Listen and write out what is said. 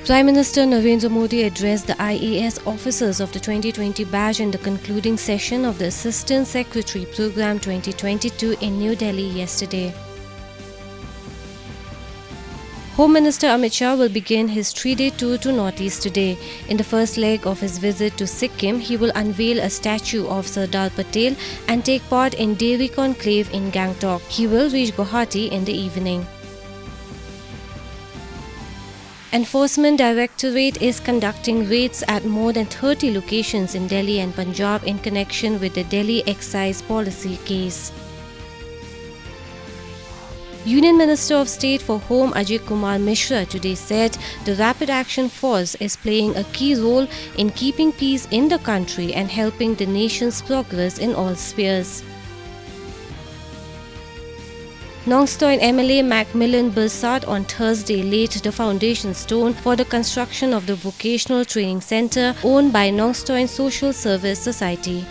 Prime Minister Narendra Modi addressed the IAS officers of the 2020 batch in the concluding session of the Assistant Secretary Program 2022 in New Delhi yesterday. Home Minister Amit Shah will begin his 3-day tour to Northeast today. In the first leg of his visit to Sikkim, he will unveil a statue of Sardar Patel and take part in Dairy Conclave in Gangtok. He will reach Guwahati in the evening. Enforcement Directorate is conducting raids at more than 30 locations in Delhi and Punjab in connection with the Delhi excise policy case. Union Minister of State for Home Ajay Kumar Mishra today said the Rapid Action Force is playing a key role in keeping peace in the country and helping the nation's progress in all spheres. Nongstoin MLA Macmillan Bursard on Thursday laid the foundation stone for the construction of the vocational training centre owned by Nongstoin Social Service Society.